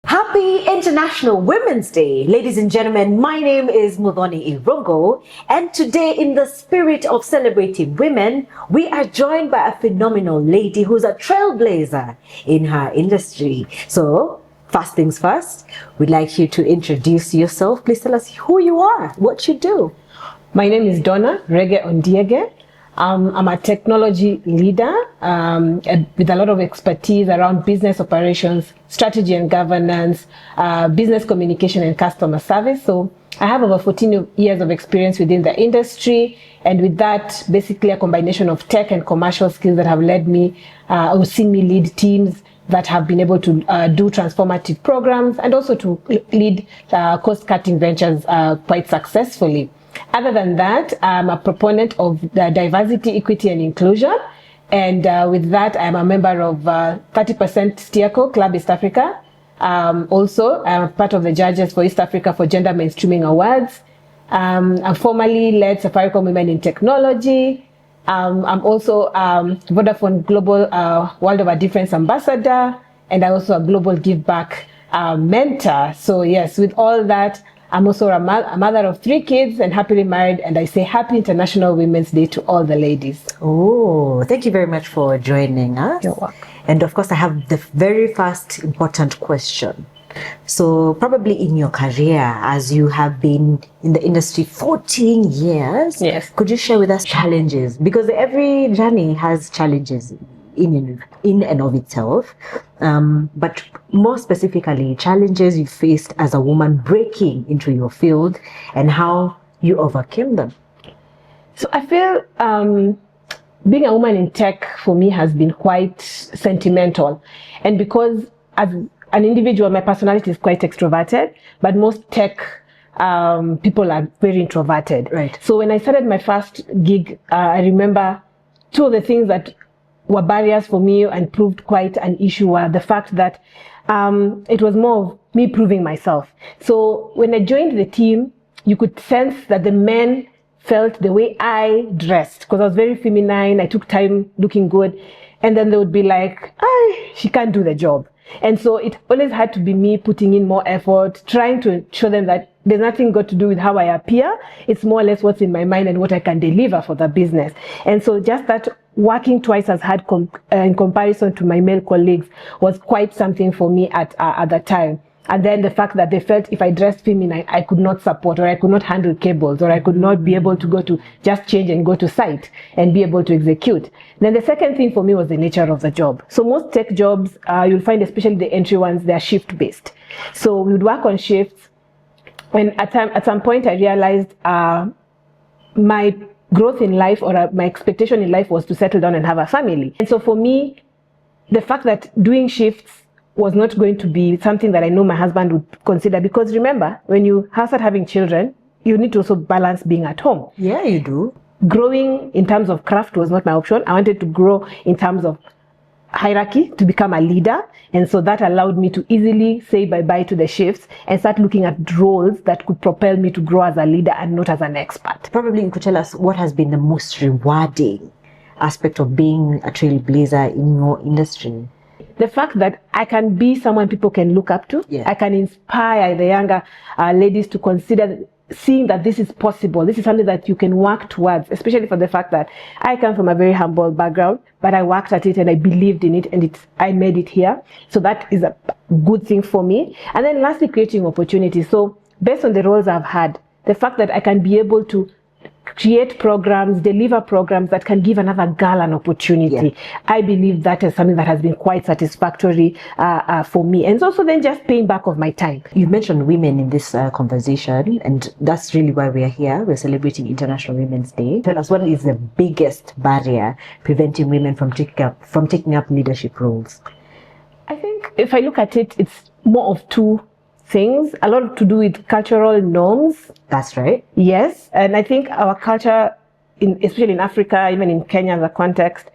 Happy International Women's Day. Ladies and gentlemen, my name is Muthoni Irongo, and today, in the spirit of celebrating women, we are joined by a phenomenal lady who's a trailblazer in her industry. So, first things first, we'd like you to introduce yourself. Please tell us who you are, what you do. My name is Donna Rege Ondiege. I'm a technology leader with a lot of expertise around business operations, strategy and governance, business communication and customer service. So I have over 14 years of experience within the industry, and with that, basically a combination of tech and commercial skills that have led me or seen me lead teams that have been able to do transformative programs and also to lead cost-cutting ventures quite successfully. Other than that, I'm a proponent of diversity, equity, and inclusion. And with that, I'm a member of 30% Steerco Club East Africa. Also, I'm part of the judges for East Africa for Gender Mainstreaming Awards. I formerly led Safaricom Women in Technology. I'm also Vodafone Global World of a Difference Ambassador, and I'm also a Global Give Back mentor. So yes, with all that, I'm also a mother of 3 kids and happily married, and I say Happy International Women's Day to all the ladies. Oh, thank you very much for joining us. You're welcome. And of course, I have the very first important question. So probably in your career, as you have been in the industry 14 years, yes, could you share with us challenges? Because every journey has challenges in and of itself, but more specifically, challenges you faced as a woman breaking into your field and how you overcame them. So I feel being a woman in tech for me has been quite sentimental, and because as an individual, my personality is quite extroverted, but most tech people are very introverted. Right. So when I started my first gig, I remember 2 of the things that were barriers for me and proved quite an issue were the fact that it was more of me proving myself. So when I joined the team, you could sense that the men felt the way I dressed, because I was very feminine, I took time looking good, and then they would be like, she can't do the job. And so it always had to be me putting in more effort, trying to show them that there's nothing got to do with how I appear. It's more or less what's in my mind and what I can deliver for the business. And so just that working twice as hard in comparison to my male colleagues was quite something for me at the time. And then the fact that they felt if I dressed feminine, I could not support, or I could not handle cables, or I could not be able to go to just change and go to site and be able to execute. Then the second thing for me was the nature of the job. So most tech jobs, you'll find, especially the entry ones, they're shift based. So we would work on shifts. And at some point I realized my growth in life, or my expectation in life, was to settle down and have a family. And so for me, the fact that doing shifts was not going to be something that I know my husband would consider, because remember, when you start having children, you need to also balance being at home. Yeah, you do. Growing in terms of craft was not my option. I wanted to grow in terms of hierarchy, to become a leader, and so that allowed me to easily say bye-bye to the shifts and start looking at roles that could propel me to grow as a leader and not as an expert. Probably you could tell us what has been the most rewarding aspect of being a trailblazer in your industry. The fact that I can be someone people can look up to. Yeah. I can inspire the younger ladies to consider seeing that this is possible. This is something that you can work towards, especially for the fact that I come from a very humble background, but I worked at it and I believed in it, and I made it here. So that is a good thing for me. And then lastly, creating opportunities. So based on the roles I've had, the fact that I can be able to create programs, deliver programs that can give another girl an opportunity. Yeah. I believe that is something that has been quite satisfactory for me. And also then just paying back of my time. You've mentioned women in this conversation, and that's really why we are here. We're celebrating International Women's Day. Tell us, what is the biggest barrier preventing women from taking up leadership roles? I think if I look at it, it's more of 2 things. A lot to do with cultural norms. That's right. Yes. And I think our culture, especially in Africa, even in Kenya as a context,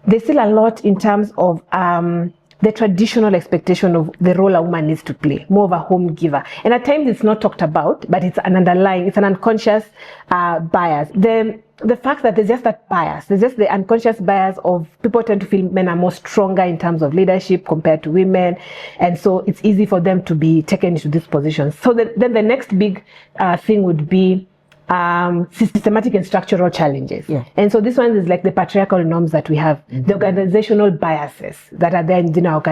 there's still a lot in terms of the traditional expectation of the role a woman needs to play, more of a home giver. And at times it's not talked about, but it's an unconscious bias. The the fact that there's just that bias, there's just the unconscious bias of people tend to feel men are more stronger in terms of leadership compared to women, and so it's easy for them to be taken into these positions. So then the next big thing would be systematic and structural challenges. Yeah. And so this one is like the patriarchal norms that we have, the organizational biases that are there in our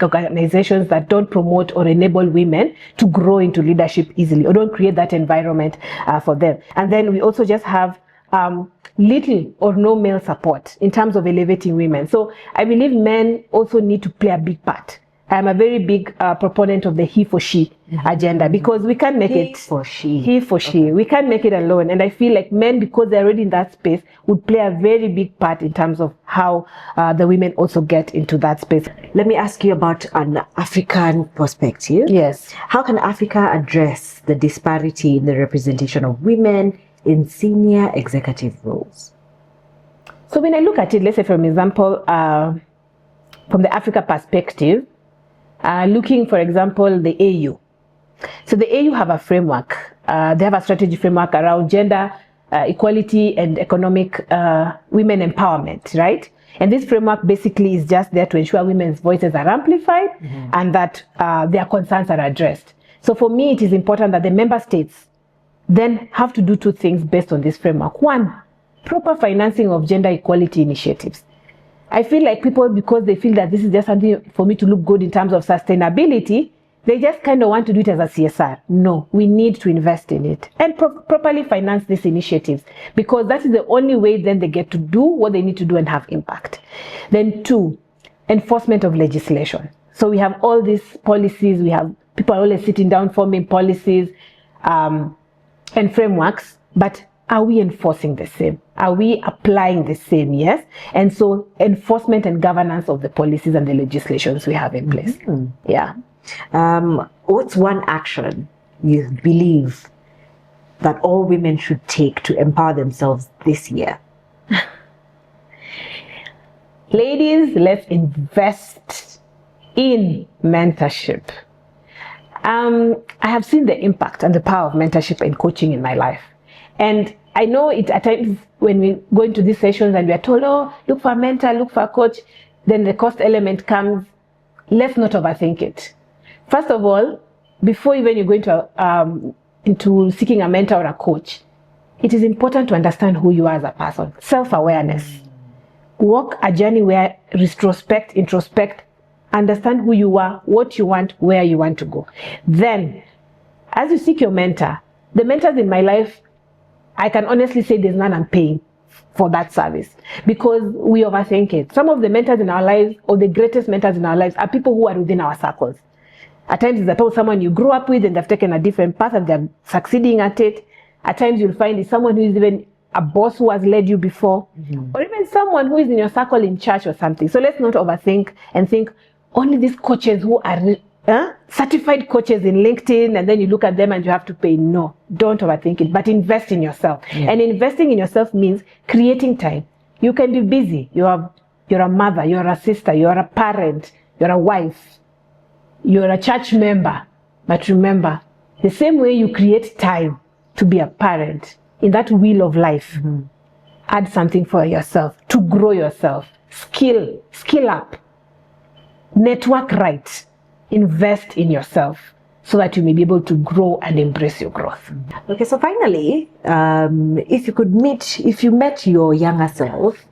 organizations that don't promote or enable women to grow into leadership easily, or don't create that environment for them. And then we also just have little or no male support in terms of elevating women. So I believe men also need to play a big part. I'm a very big proponent of the he for she agenda, because we can't make it He for she. We can't make it alone. And I feel like men, because they're already in that space, would play a very big part in terms of how the women also get into that space. Let me ask you about an African perspective. Yes. How can Africa address the disparity in the representation of women in senior executive roles? So when I look at it, let's say, for example, from the Africa perspective, looking, for example, the AU. So the AU have a framework. They have a strategy framework around gender equality and economic women empowerment, right? And this framework basically is just there to ensure women's voices are amplified and that their concerns are addressed. So for me, it is important that the member states then have to do two things based on this framework. One, proper financing of gender equality initiatives. I feel like people, because they feel that this is just something for me to look good in terms of sustainability, they just kind of want to do it as a CSR. No, we need to invest in it and properly finance these initiatives, because that is the only way then they get to do what they need to do and have impact. Then two, enforcement of legislation. So we have all these policies, we have people always sitting down forming policies and frameworks, but are we enforcing the same? Are we applying the same? Yes. And so enforcement and governance of the policies and the legislations we have in place. Yeah. What's one action you believe that all women should take to empower themselves this year? Ladies, let's invest in mentorship. I have seen the impact and the power of mentorship and coaching in my life. And I know it at times when we go into these sessions and we are told, oh, look for a mentor, look for a coach, then the cost element comes. Let's not overthink it. First of all, before even you go into seeking a mentor or a coach, it is important to understand who you are as a person. Self-awareness. Walk a journey where retrospect, introspect, understand who you are, what you want, where you want to go. Then, as you seek your mentor, the mentors in my life, I can honestly say there's none I'm paying for that service, because we overthink it. Some of the mentors in our lives, or the greatest mentors in our lives, are people who are within our circles. At times it's about someone you grew up with and they've taken a different path and they're succeeding at it. At times you'll find it's someone who is even a boss who has led you before, or even someone who is in your circle in church or something. So let's not overthink and think only these coaches who are certified coaches in LinkedIn, and then you look at them and you have to pay. No, don't overthink it, but invest in yourself. And investing in yourself means creating time. You can be busy. You're a mother, you're a sister, you're a parent, you're a wife, you're a church member. But remember, the same way you create time to be a parent in that wheel of life, add something for yourself to grow yourself. Skill up, network right. Invest in yourself so that you may be able to grow and embrace your growth. Okay, so finally, if you met your younger self,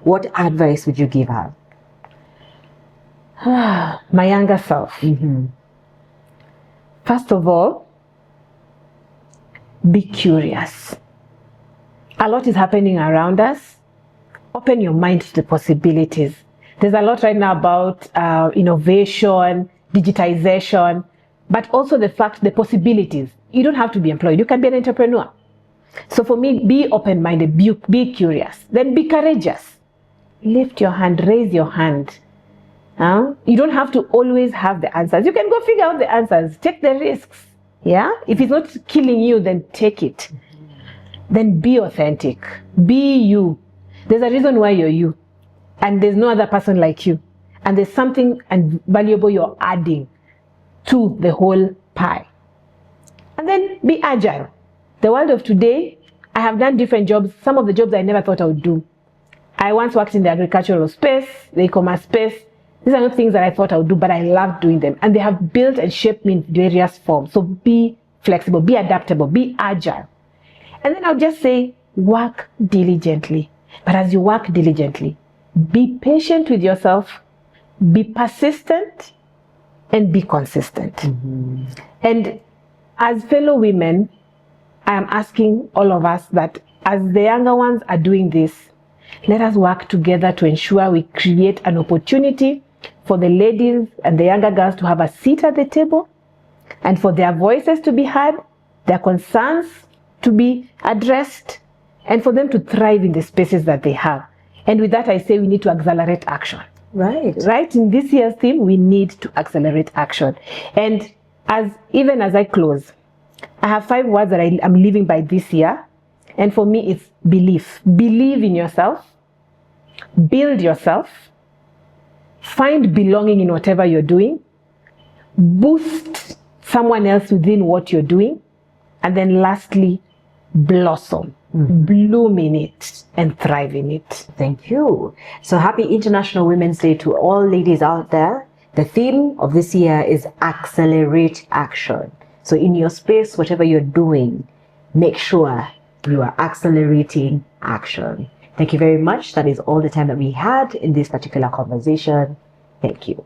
what advice would you give her? My younger self. First of all, be curious. A lot is happening around us. Open your mind to the possibilities. There's a lot right now about innovation, digitization, but also the possibilities. You don't have to be employed. You can be an entrepreneur. So for me, be open-minded, be curious, then be courageous. Lift your hand, raise your hand. You don't have to always have the answers. You can go figure out the answers. Take the risks. Yeah? If it's not killing you, then take it. Then be authentic. Be you. There's a reason why you're you. And there's no other person like you. And there's something valuable you're adding to the whole pie. And then be agile. The world of today, I have done different jobs, some of the jobs I never thought I would do. I once worked in the agricultural space, the e-commerce space. These are not things that I thought I would do, but I love doing them. And they have built and shaped me in various forms. So be flexible, be adaptable, be agile. And then I'll just say, work diligently. But as you work diligently, be patient with yourself, be persistent, and be consistent. Mm-hmm. And as fellow women, I am asking all of us that as the younger ones are doing this, let us work together to ensure we create an opportunity for the ladies and the younger girls to have a seat at the table, and for their voices to be heard, their concerns to be addressed, and for them to thrive in the spaces that they have. And with that, I say we need to accelerate action. Right. In this year's theme, we need to accelerate action. And even as I close, I have 5 words that I'm living by this year. And for me, it's belief. Believe in yourself. Build yourself. Find belonging in whatever you're doing. Boost someone else within what you're doing. And then lastly, blossom. Bloom in it and thrive in it. Thank you. So happy International Women's Day to all ladies out there. The theme of this year is accelerate action. So in your space, whatever you're doing, make sure you are accelerating action. Thank you very much. That is all the time that we had in this particular conversation. Thank you.